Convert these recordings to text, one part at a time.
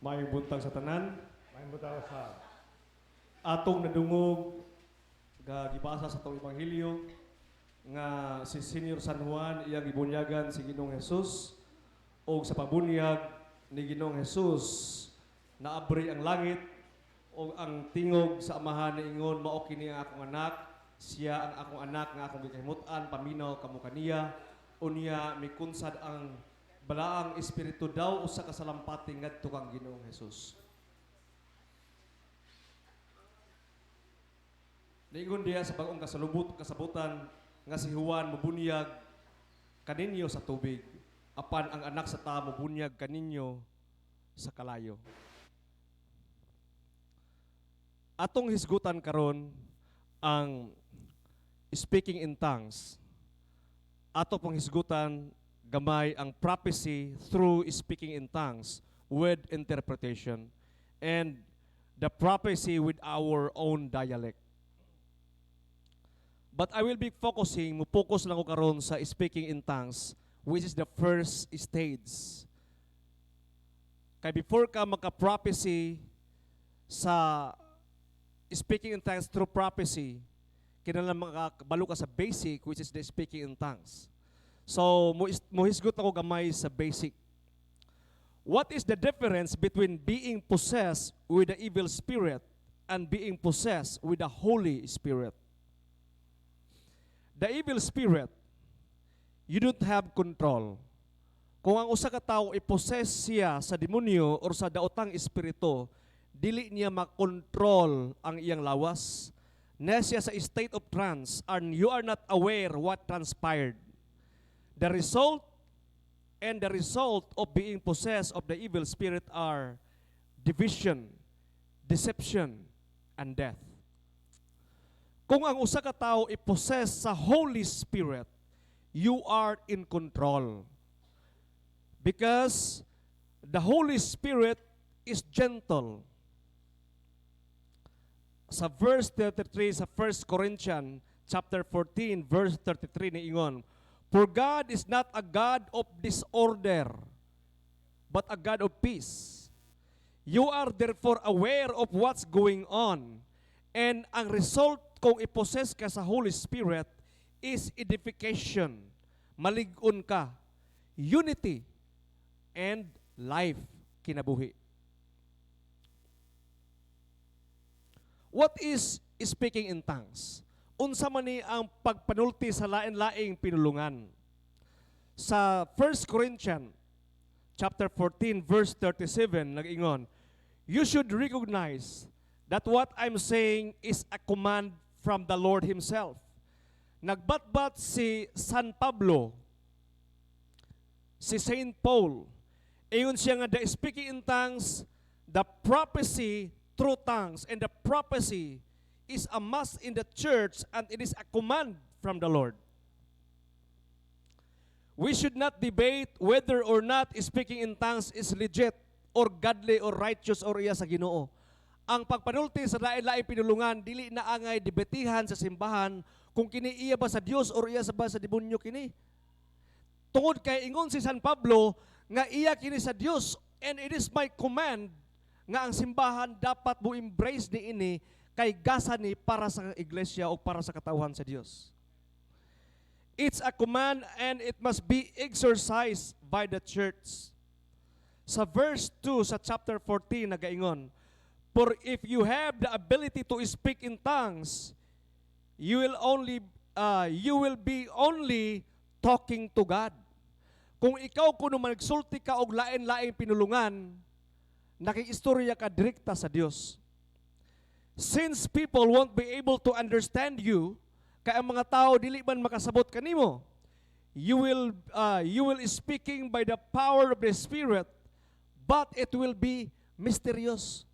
Maayong buntag sa tanan. May butaw sa Atong nadungog gibasa sa atong ebanghelyo nga si Senior San Juan iyang gibunyagan si Ginoong Hesus o sa pabunyag ni Ginoong Hesus naabri ang langit o ang tingog sa Amahan ni ingon mao kini ang akong anak, siya ang akong anak nga akong gikahimutan paminaw kamo kaniya unya mikunsad ang balaang Espiritu daw usa ka salampati ngadto kang Ginoong Hesus. Niingon diya sa bagong kasabutan nga si Juan mabunyag kaninyo sa tubig apan ang anak sa tao mabunyag kaninyo sa kalayo. Atong hisgutan karon ang speaking in tongues. Ato pong hisgutan gamay ang prophecy through speaking in tongues with interpretation and the prophecy with our own dialect. But I will be focus lang ko karon sa speaking in tongues, which is the first stage. Kaya before ka magka-prophecy sa speaking in tongues through prophecy, kinahanglan makabalo ka sa basic, which is the speaking in tongues. So, muhisgot ako gamay sa basic. What is the difference between being possessed with the evil spirit and being possessed with the Holy Spirit? The evil spirit, you don't have control. Kung ang usa ka tawo i-possess siya sa demonyo or sa daotang espiritu, dili niya makontrol ang iyang lawas. Na siya sa state of trance and you are not aware what transpired. The result of being possessed of the evil spirit are division, deception, and death. Kung ang usa ka tawo i-possess sa Holy Spirit, you are in control. Because the Holy Spirit is gentle. Sa verse 33 sa 1 Corinthians chapter 14 verse 33 niingon, for God is not a God of disorder, but a God of peace. You are therefore aware of what's going on. And ang result kung i-possess ka sa Holy Spirit is edification. Malig-on ka. Unity and life kinabuhi. What is speaking in tongues? Unsa man ni ang pagpanulti sa lain-laing pinulungan? Sa 1 Corinthians chapter 14 verse 37 nag-ingon, you should recognize that what I'm saying is a command from the Lord Himself. Nagbatbat si San Pablo, si Saint Paul, ingon siya nga the speaking in tongues, the prophecy through tongues, and the prophecy is a must in the church and it is a command from the Lord. We should not debate whether or not speaking in tongues is legit or godly or righteous or iya sa Ginoo. Ang pagpanulti sa lain-laing pinulungan, dili na angay debetihan sa simbahan kung kini iya ba sa Dios or iya ba sa demonyo kini. Tungod kay ingon si San Pablo nga iya kini sa Dios and it is my command nga ang simbahan dapat mo embrace ni ini kay gasa ni para sa iglesia o para sa katawhan sa Dios. It's a command and it must be exercised by the church. Sa verse 2 sa chapter 14 nagaingon, for if you have the ability to speak in tongues, you will be only talking to God. Kung ikaw kuno magsulti ka og lain-laing pinulungan, nakiistorya ka direkta sa Dios. Since people won't be able to understand you, kaya ang mga tao dili man makasabot kanimo, you will speaking by the power of the Spirit, but it will be mysterious.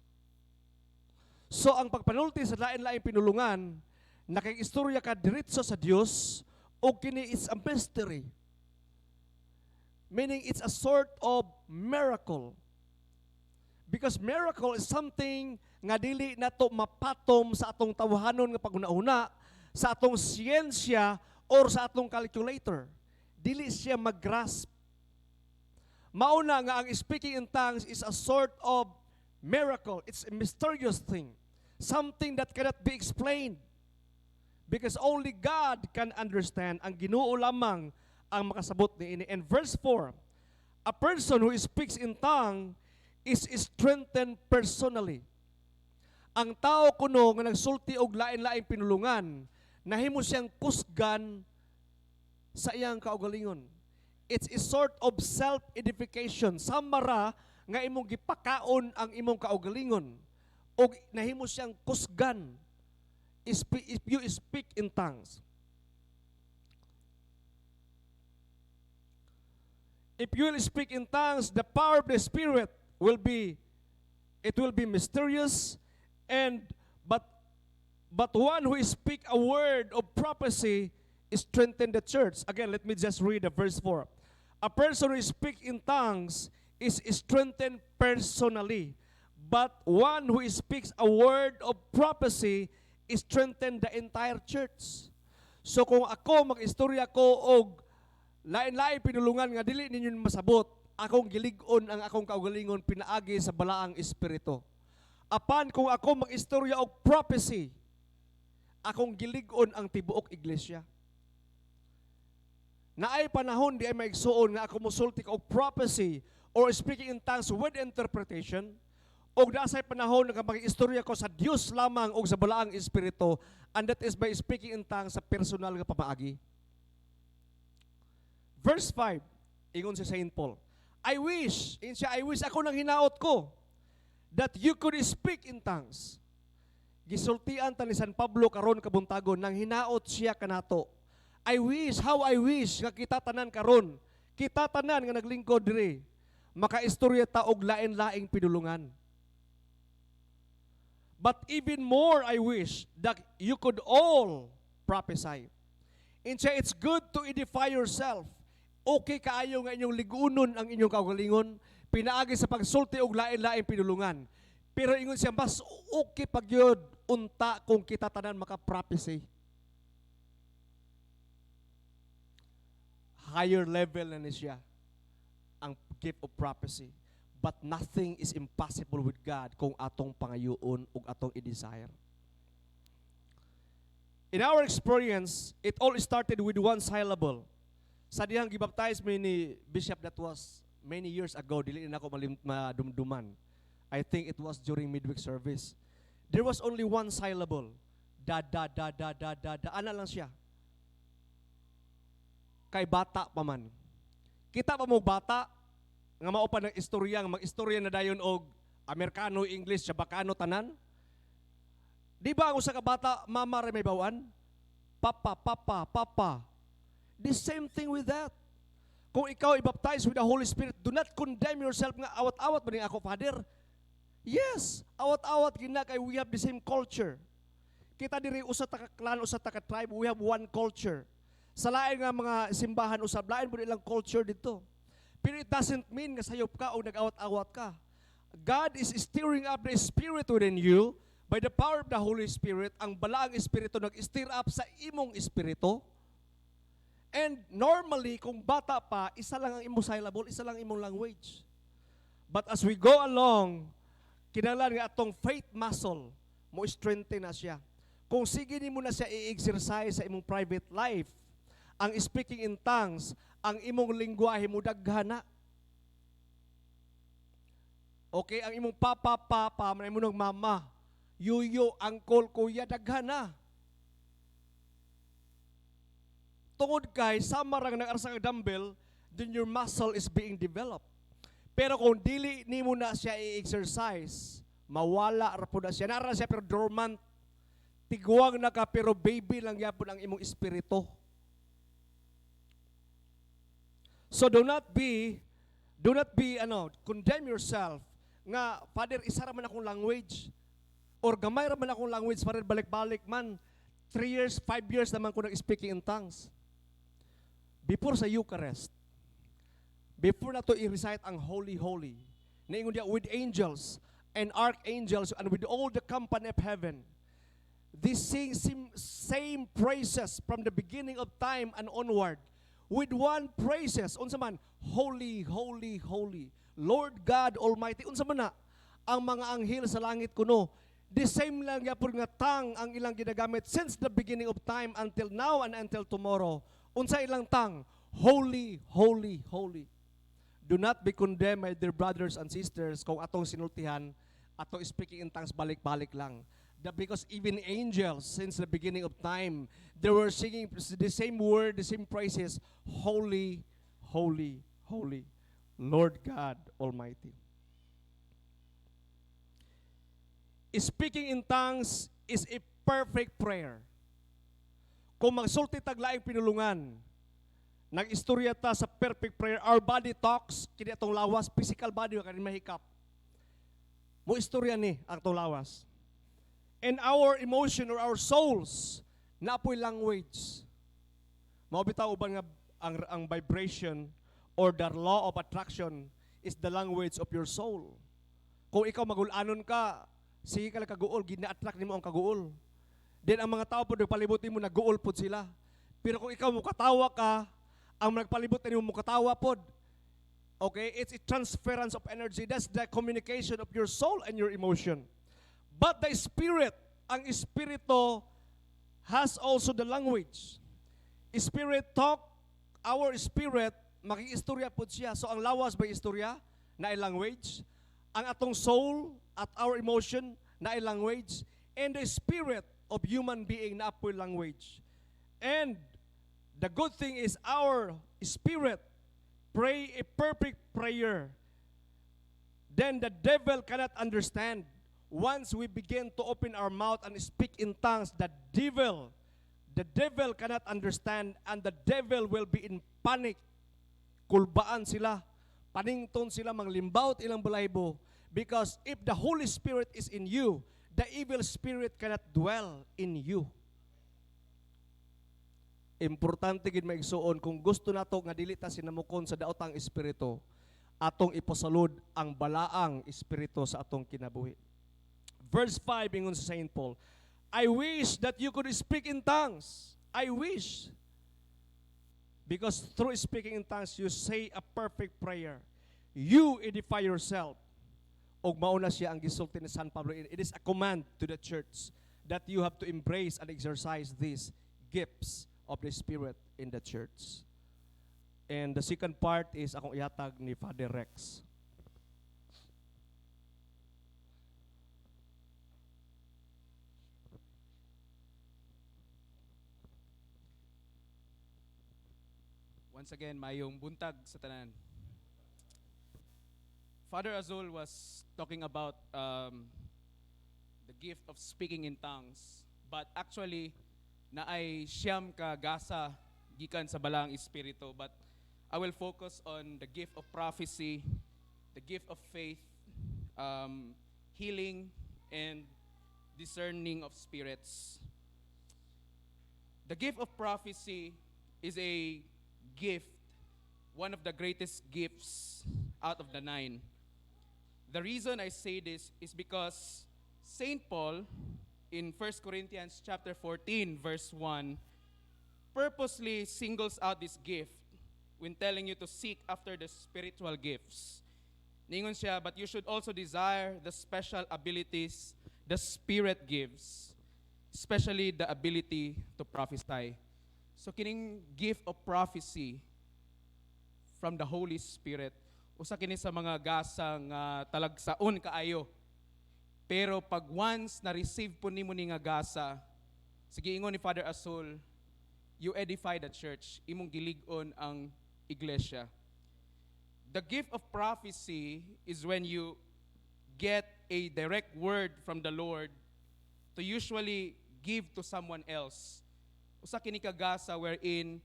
So ang pagpanulti sa lain-laing pinulungan, nakiistorya ka diretso sa Dios o kini is a mystery. Meaning it's a sort of miracle. Because miracle is something nga dili nato mapatom sa atong tawhanon nga paguna-una, sa atong siyensya or sa atong calculator. Dili siya mag-grasp. Mauna nga ang speaking in tongues is a sort of miracle. It's a mysterious thing. Something that cannot be explained. Because only God can understand. Ang Ginoo lamang ang makasabot niini. And verse 4, a person who speaks in tongue is strengthened personally. Ang tao kuno nga nagsulti og lain-laing pinulungan, nahimo siyang kusgan sa iyang kaugalingon. It's a sort of self-edification. Samara nga imong gipakaon ang imong kaugalingon o nahimo siyang kusgan if you speak in tongues. If you will speak in tongues, the power of the Spirit will be mysterious, and but one who speak a word of prophecy strengthen the church. Again, let me just read the verse 4. A person who speaks in tongues is strengthened personally, but one who speaks a word of prophecy strengthen the entire church. So kung ako mag-istorya ko og lain-lain pinulungan nga dili ninyo masabot, akong gilig-on ang akong kaugalingon pinaagi sa balaang espiritu. Apan kung ako mag-istorya og prophecy, akong gilig-on ang tibuok iglesia. Naay panahon di ay maigsuon nga ako mosulti og prophecy or speaking in tongues with interpretation, og nasay panahon nga mag-istorya ko sa Dios lamang og sa balaang espiritu, and that is by speaking in tongues sa personal nga pamaagi. Verse 5, ingon si Saint Paul, I wish ako nang hinaot ko that you could speak in tongues. Gisultian ta ni San Pablo karon kabuntagon nang hinaot siya kanato. How I wish nga kita tanan karon, kita tanan nga naglingkod diri, makaistorya ta og lain-laing pinulungan. But even more I wish that you could all prophesy. It's good to edify yourself. Okay kaayo nga inyong ligunon ang inyong kaugalingon, pinaagi sa pagsulti og lain-laing pinulungan. Pero ingon siya, mas okay pagyod unta kung kita tanan maka-prophecy. Higher level na siya ang gift of prophecy. But nothing is impossible with God kung atong pangayoon ug atong i-desire. In our experience, it all started with one syllable. Sa dihang gibaptize me ni Bishop, that was many years ago, dili na ako madumduman. I think it was during midweek service. There was only one syllable. Da. Ana lang siya. Kay bata pa man. Kita pa mo bata, nga mao pa ng istorya, nga mag-istorya na dayon og Amerikano, English, Chabacano, tanan. Di ba ang usa ka bata, mama ray may bawaan? Papa. The same thing with that. Kung ikaw i-baptize with the Holy Spirit, do not condemn yourself nga awat-awat ba ni ako, Father? Yes, awat-awat gina kay we have the same culture. Kita diri usa ta ka clan, usa ta ka tribe, we have one culture. Sa lain nga mga simbahan usab lain po nilang culture dito. Pero it doesn't mean nga sayop ka o nag-awat-awat ka. God is stirring up the Spirit within you by the power of the Holy Spirit. Ang balaang Espiritu nag-stir up sa imong espiritu. And normally, kung bata pa, isa lang ang imong syllable, isa lang imong language. But as we go along, kinahanglan nga atong faith muscle mo strengthen na siya. Kung sige nimo na siya i-exercise sa imong private life, ang speaking in tongues, ang imong lingwahe mo daghana. Okay, ang imong papa, manay mo ng mama, yuyo, uncle, kuya, daghana. Tungod kay, sama rang nag-arsa ka dumbbell, then your muscle is being developed. Pero kung dili nimo na siya i-exercise, mawala ra po na siya. Nara siya pero dormant. Tiguang na ka pero baby lang yapon ang imong espiritu. So do not be condemn yourself nga, Father, isa ra man akong language or gamay ra man akong language, Father, balik-balik man 3 years, 5 years naman ko nag-speaking in tongues. Before sa Eucharist, before na to i-recite ang Holy Holy, naingon diya with angels and archangels and with all the company of heaven, this same praises from the beginning of time and onward, with one praises. Unsa man, holy, holy, holy, Lord God Almighty. Unsa man na, ang mga anghel sa langit kuno, the same lang yapon nga tang ang ilang ginagamit since the beginning of time until now and until tomorrow. Unsa ilang tang? Holy, holy, holy. Do not be condemned, my dear brothers and sisters, kung atong sinultihan, atong speaking in tongues balik-balik lang. Because even angels, since the beginning of time, they were singing the same word, the same praises, holy, holy, holy, Lord God Almighty. Speaking in tongues is a perfect prayer. Kung magsulti taglaing pinulungan, nag-istorya ta sa perfect prayer, our body talks, kini atong lawas, physical body, kanin mahikap. Mo istorya ni atong lawas. And our emotion or our souls, naapoy language. Maubitaw uban nga ang vibration or the law of attraction is the language of your soul. Kung ikaw magulanon ka, sige ka lang kaguol, gina-attract nimo ang kaguol. Then ang mga tao po nagpalibutin mo, naguol po sila. Pero kung ikaw mukatawa ka, ang nagpalibot nimo mukatawa po. Okay? It's a transference of energy. That's the communication of your soul and your emotion. But the Spirit, ang Espiritu has also the language. Spirit talk, our spirit, maki-istorya po siya. So ang lawas ba istorya? Na language. Ang atong soul at our emotion na language. And the spirit of human being na po language. And the good thing is our spirit pray a perfect prayer. Then the devil cannot understand. Once we begin to open our mouth and speak in tongues, the devil cannot understand and the devil will be in panic. Kulbaan sila, panington sila, manglimbaut ilang balaybo. Because if the Holy Spirit is in you, the evil spirit cannot dwell in you. Importante gid maigsuon kung gusto nato nga dili ta sinamukon sa daotang espiritu, atong ipasalud ang balaang espiritu sa atong kinabuhi. Verse 5 ingon sa Saint Paul, I wish that you could speak in tongues. I wish. Because through speaking in tongues, you say a perfect prayer. You edify yourself. Og mauna siya ang gisulti ni San Pablo. It is a command to the church that you have to embrace and exercise these gifts of the Spirit in the church. And the second part is akong ihatag ni Father Rex. Once again, mayong buntag sa tanan. Father Azul was talking about the gift of speaking in tongues. But actually, naay siyam ka gasa gikan sa balang espiritu. But I will focus on the gift of prophecy, the gift of faith, healing, and discerning of spirits. The gift of prophecy is a gift, one of the greatest gifts out of the 9. The reason I say this is because Saint Paul in 1 Corinthians chapter 14 verse 1 purposely singles out this gift when telling you to seek after the spiritual gifts. Ningon siya, but you should also desire the special abilities the Spirit gives, especially the ability to prophesy. So kining gift of prophecy from the Holy Spirit, usa kini sa mga gasa nga talagsaon kaayo. Pero pag once na-receive po nimo ni nga gasa, sige ingon ni Father Azul, you edify the church, imong gilig-on ang iglesia. The gift of prophecy is when you get a direct word from the Lord to usually give to someone else. Usa kini ka gasa wherein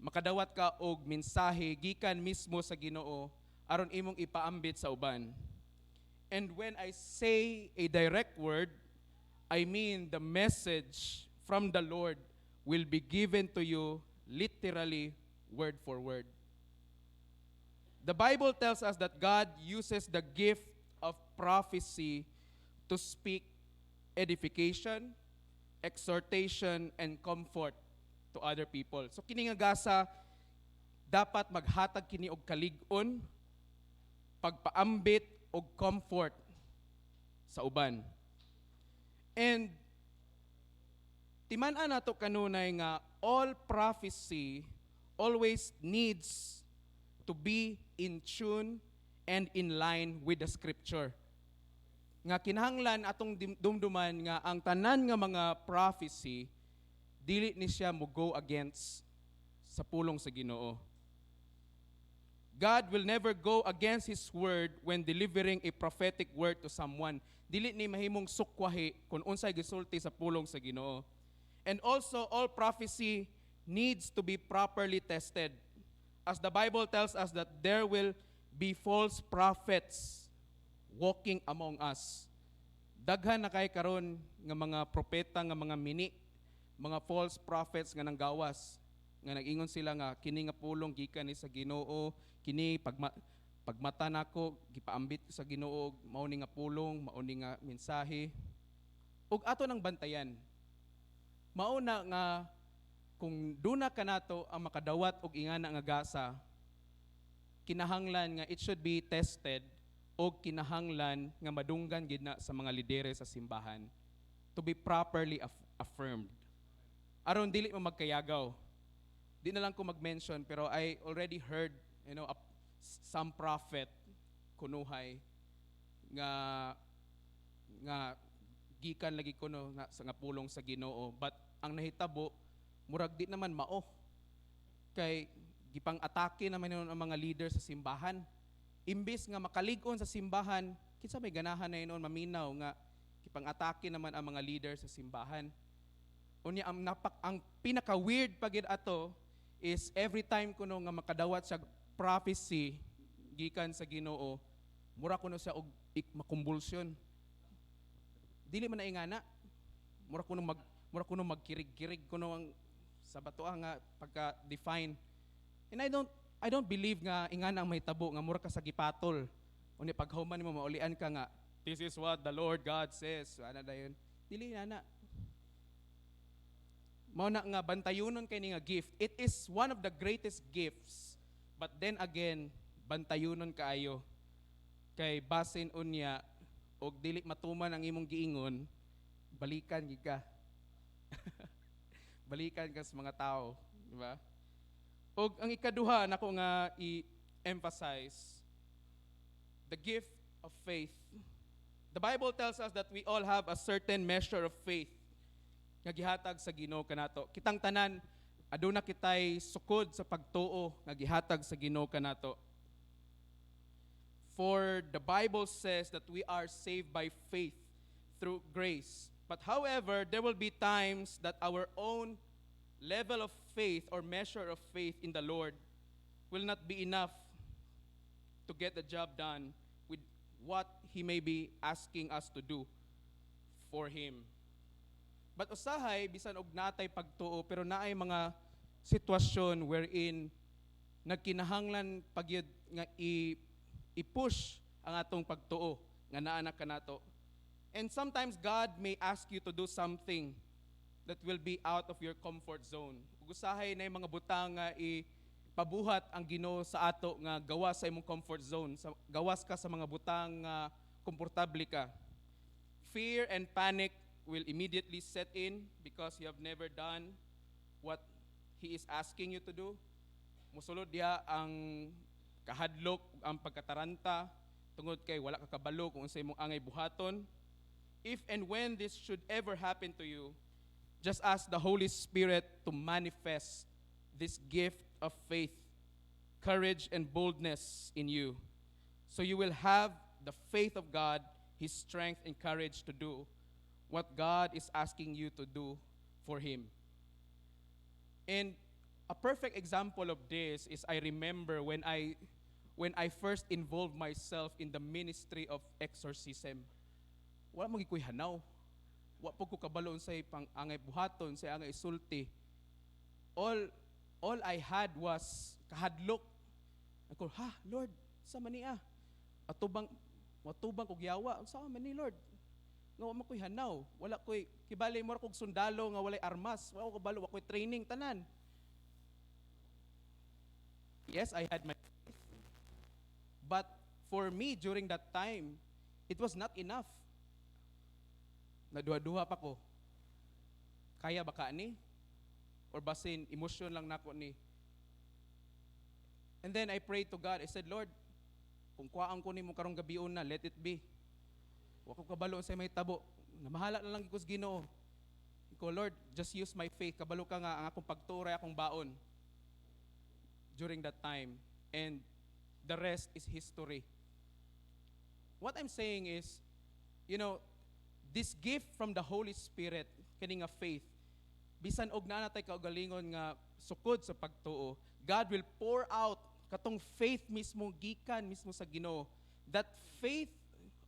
makadawat ka og mensahe gikan mismo sa Ginoo aron imong ipaambit sa uban. And when I say a direct word, I mean the message from the Lord will be given to you literally word for word. The Bible tells us that God uses the gift of prophecy to speak edification, exhortation, and comfort to other people. So kini nga gasa dapat maghatag kini og kalig-on, pagpaambit og comfort sa uban. And timan-an nato kanunay nga all prophecy always needs to be in tune and in line with the scripture. Nga kinahanglan atong dumduman nga ang tanan nga mga prophecy dili ni siya mo go against sa pulong sa Ginoo. God will never go against His word when delivering a prophetic word to someone. Dili ni mahimong sukwahi kung unsay gisulti sa pulong sa Ginoo. And also, all prophecy needs to be properly tested. As the Bible tells us that there will be false prophets walking among us. Daghan na kay karon nga mga propeta nga mga mini, mga false prophets nga nanggawas, nga nag-ingon sila nga kini nga pulong gikan ni sa Ginoo, kini pagmata nako gipaambit ko sa Ginoo, mao ni nga pulong, mao ni nga mensahe. Ug ato nang bantayan. Mao na nga kung duna kanato ang makadawat og ingana nga gasa, kinahanglan nga it should be tested o kinahanglan nga madunggan gid na sa mga lidere sa simbahan to be properly affirmed. Aron dili mo magkayagaw. Di na lang ko mag-mention pero I already heard, some prophet kunuhay nga gikan lagi kuno nga sa nga pulong sa Ginoo, but ang nahitabo murag di naman mao kay gipang atake naman yun ang mga leader sa simbahan. Imbis nga makalig-on sa simbahan, kinsa may ganahan na yun maminaw nga gipang atake naman ang mga leader sa simbahan. Unya ang pinaka-weird pagid ato is every time kuno nga makadawat sa prophecy gikan sa Ginoo, mura kuno siya og makumbulsyon. Dili man na ingana. Mura kuno magkirig-kirig kuno ang sa batoa nga pagka-define. And I don't believe nga ingana ang mahitabo nga mura ka sa gipatol. Unya paghuman mo maulian ka nga, this is what the Lord God says. Ana dayon. Dili na. Mao na nga bantayunon kay ni nga gift. It is one of the greatest gifts. But then again, bantayunon kaayo. Kay basin unya og dili matuman ang imong giingon, balikan gid ka. Balikan ka sa mga tao, di ba? Og ang ikaduha nako nga i-emphasize the gift of faith. The Bible tells us that we all have a certain measure of faith nga gihatag sa Ginoo kanato. Kitang tanan aduna kitay sukod sa pagtuo nga gihatag sa Ginoo kanato. For the Bible says that we are saved by faith through grace. But however, there will be times that our own level of faith or measure of faith in the Lord will not be enough to get the job done with what He may be asking us to do for Him. But usahay, bisan og natay pagtuo, pero naay mga sitwasyon wherein nagkinahanglan pagyud nga i-push ang atong pagtuo nga naa kanato. And sometimes God may ask you to do something that will be out of your comfort zone. Ug usahay na mga butang nga ipabuhat ang Ginoo sa ato nga gawas sa imong comfort zone. Gawas ka sa mga butang nga komportable ka. Fear and panic will immediately set in because you have never done what He is asking you to do. Musulod diha ang kahadlok, ang pagkataranta, tungod kay wala ka kabalo kung unsay imong angay buhaton. If and when this should ever happen to you, just ask the Holy Spirit to manifest this gift of faith, courage, and boldness in you. So you will have the faith of God, His strength and courage to do what God is asking you to do for Him. And a perfect example of this is I remember when I first involved myself in the ministry of exorcism. Wala mo gikoy hanaw. Wa po ko kabalo unsay angay buhaton, say angay isulti. All I had was kahadlok. Ako, Lord, sa man niya? Atubang kog yawa. Sa man ni Lord? Nga wa mo koy hanaw. Wala koy kibali mo kog sundalo nga walay armas. Wala ko kabalo, wa koy training tanan. Yes, I had my faith. But for me, during that time, it was not enough. Naduha-duha pa ko. Kaya ba ka ni? Or basin, emosyon lang nako ni. And then I prayed to God. I said, Lord, kung kuhaan ko ni mo karong gabion na, let it be. Wa ko kabalo sa may tabo. Namahala na lang ikos Ginoo. Iko, Lord, just use my faith. Kabalo ka nga ang akong pagturay, akong baon during that time. And the rest is history. What I'm saying is, this gift from the Holy Spirit, kining nga faith, bisan og naa natay kaugalingon nga sukod sa pagtuo, God will pour out katong faith mismo gikan mismo sa Ginoo. That faith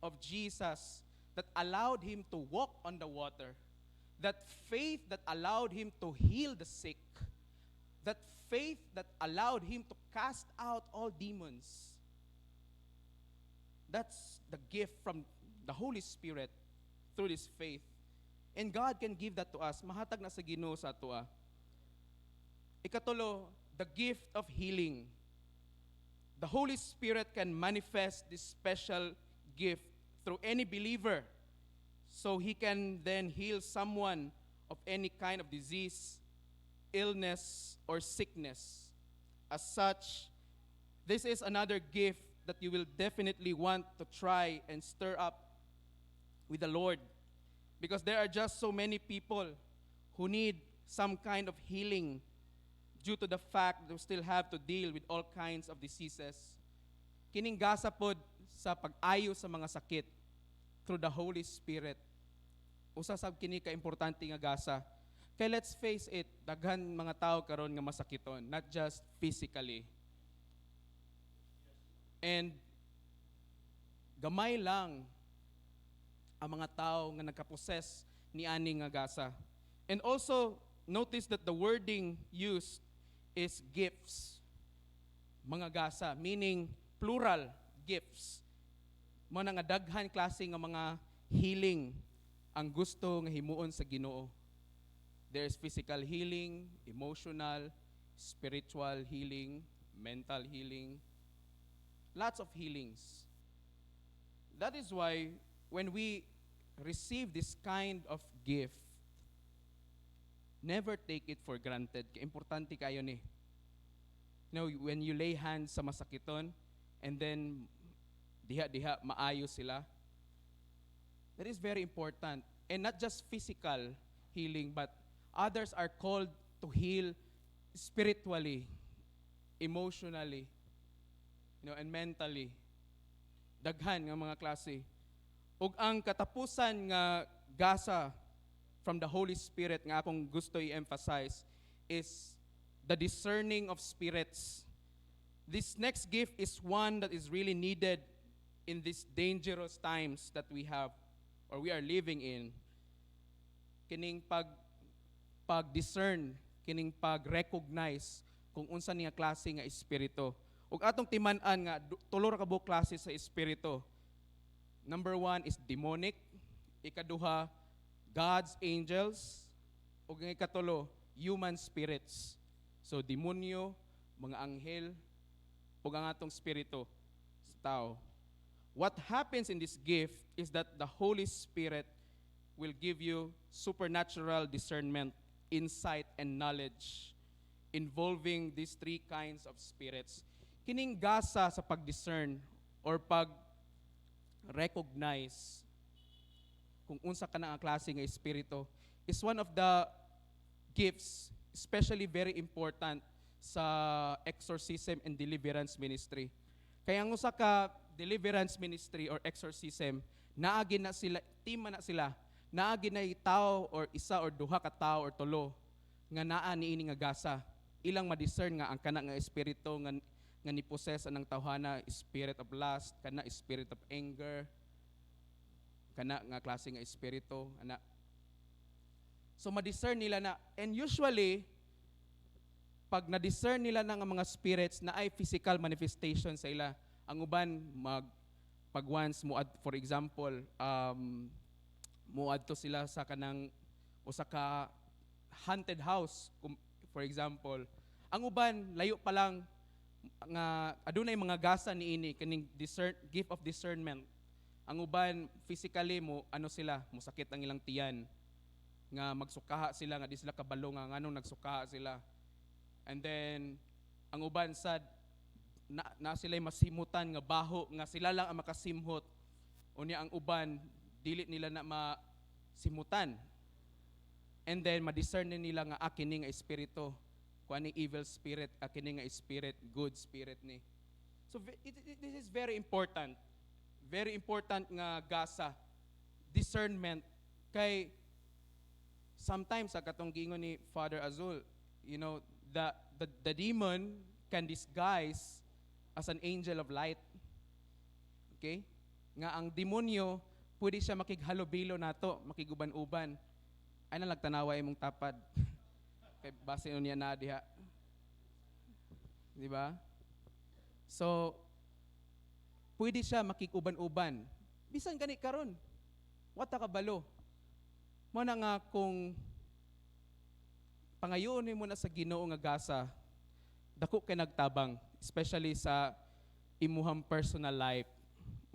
of Jesus that allowed him to walk on the water. That faith that allowed him to heal the sick. That faith that allowed him to cast out all demons. That's the gift from the Holy Spirit through this faith. And God can give that to us. Mahatag na sa Ginoo sa atua. Ikatulo, the gift of healing. The Holy Spirit can manifest this special gift through any believer. So He can then heal someone of any kind of disease, illness, or sickness. As such, this is another gift that you will definitely want to try and stir up with the Lord. Because there are just so many people who need some kind of healing due to the fact that we still have to deal with all kinds of diseases. Kining gasa pod sa pag-ayo sa mga sakit through the Holy Spirit. Usa sab kini ka importante nga gasa. Kay let's face it, daghan mga tao karon nga masakiton, not just physically. And gamay lang ang mga tao nga nagka-possess ni ani nga gasa. And also, notice that the wording used is gifts. Mga gasa, meaning plural gifts. Mo nga daghan klase nga mga healing ang gusto nga himuon sa Ginoo. There's physical healing, emotional, spiritual healing, mental healing, lots of healings. That is why when we receive this kind of gift, never take it for granted. Importante kayo ni. When you lay hands sa masakiton, and then diha-diha maayo sila, that is very important. And not just physical healing, but others are called to heal spiritually, emotionally, and mentally. Daghan nga mga klase. Ug ang katapusan nga gasa from the Holy Spirit nga akong gusto i-emphasize is the discerning of spirits. This next gift is one that is really needed in these dangerous times that we have or we are living in. Kining pag-discern, kining pag-recognize kung unsa niya klase nga espiritu. Ug atong timan-an nga tulo ra ka buok klase sa espiritu. Number 1 is demonic. Ikaduha, God's angels. Ug ang ikatulo, human spirits. So demonyo, mga anghel, ug ang atong spiritu sa tao. What happens in this gift is that the Holy Spirit will give you supernatural discernment, insight, and knowledge involving these three kinds of spirits. Kining gasa sa pag-discern or pag-recognize kung unsa ka na ang klase nga espiritu is one of the gifts, especially very important sa exorcism and deliverance ministry. Kaya ang usa ka deliverance ministry or exorcism, naagi na sila, team na sila, naagi na tao or isa or duha ka tao or tulo nga naa niini nga gasa. Ilang ma-discern nga ang kana nga espiritu nga ni-possess anang tawhana, spirit of lust, kana spirit of anger, kana nga klase nga espiritu, ana. So ma-discern nila na, and usually pag na-discern nila ng mga spirits na ay physical manifestation sa ila, ang uban pag once for example, muadto sila sa kanang usa ka haunted house, for example. Ang uban layo pa lang nga adunay mga gasa niini kaning gift of discernment. Ang uban physically mo ano sila, musakit ang ilang tiyan nga magsukaha sila nga di sila kabalo nga nganong nagsukaha sila. And then ang uban sad na sila masimutan nga baho nga sila lang ang makasimhot. Unya ang uban dili nila na masimutan. And then ma-discern nila nga kini nga espiritu, kuan evil spirit, kini nga spirit, good spirit ni. So this is very important. Very important nga gasa, discernment. Kay sometimes sa katong giingon ni Father Azul, you know, the demon can disguise as an angel of light. Okay? Nga ang demonyo pwede siya makighalobilo nato, makiguban-uban. Ay na nagtanawa imong tapad. Kay base niya na diha. Di ba? So pwede siya makikuban-uban. Bisan gani karon. Wata ka balo. Mo na nga kung pangayoon mo na sa Ginoo nga gasa, dako kay nagtabang, especially sa imuhang personal life.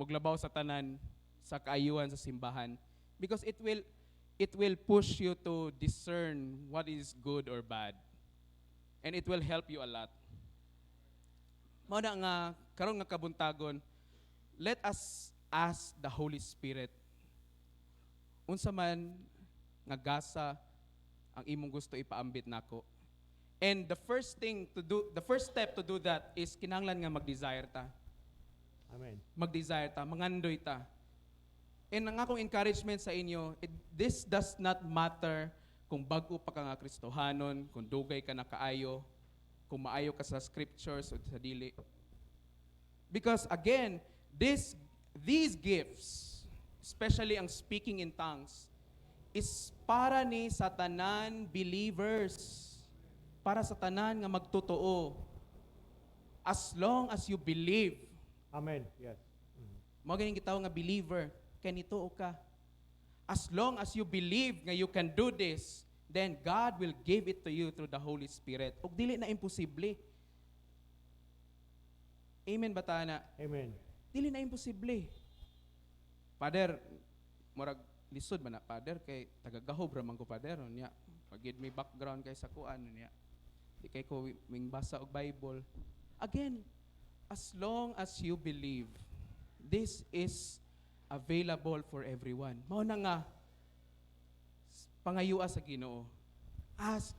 Ug labaw sa tanan sa kaayuhan sa simbahan, because it will push you to discern what is good or bad, and it will help you a lot. Mao na nga karon nga kabuntagon, let us ask the Holy Spirit unsa man nga gasa ang imong gusto ipaambit nako. And the first step to do that is kinahanglan nga mag-desire ta. Amen. Mag-desire ta, mangandoy ta. And ang akong encouragement sa inyo, this does not matter kung bago pa ka nga Kristohanon, kung dugay ka na kaayo, kung maayo ka sa scriptures o sa dili. Because again, these gifts, especially ang speaking in tongues, is para ni sa tanan believers. Para sa tanan nga magtotoo. As long as you believe. Amen. Yes. Mao ganing gitaw nga believer, kay nituo ka. As long as you believe nga you can do this, then God will give it to you through the Holy Spirit. Ug dili na imposible. Amen ba tana? Amen. Dili na imposible. Father, murag lisod man na Father kay tagagahob ra man ko Father nya. Pagid may background kay sa kuan niya. Di kay ko ming basa og Bible. Again, as long as you believe, this is available for everyone. Mao na nga pangayua sa Ginoo. Ask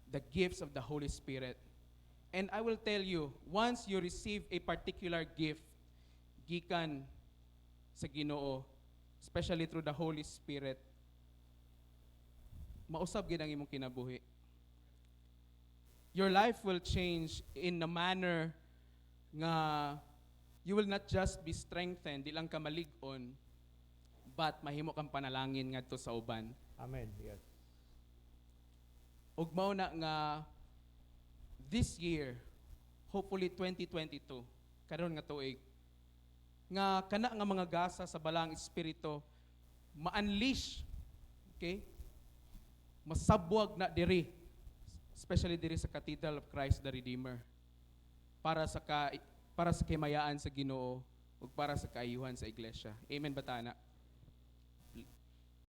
the gifts of the Holy Spirit. And I will tell you, once you receive a particular gift gikan sa Ginoo, especially through the Holy Spirit, mausab gid ang imong kinabuhi. Your life will change in a manner nga you will not just be strengthened, di lang ka malig-on, but mahimo kang panalangin ngadto sa uban. Amen. Yes. Ug mao na nga this year, hopefully 2022, karon nga tuig, nga kana nga mga gasa sa balang espiritu ma-unleash, okay? Masabwag na diri, especially diri sa Cathedral of Christ the Redeemer, para sa kimayaan sa Ginoo ug para sa kaayuhan sa iglesia. Amen ba tana?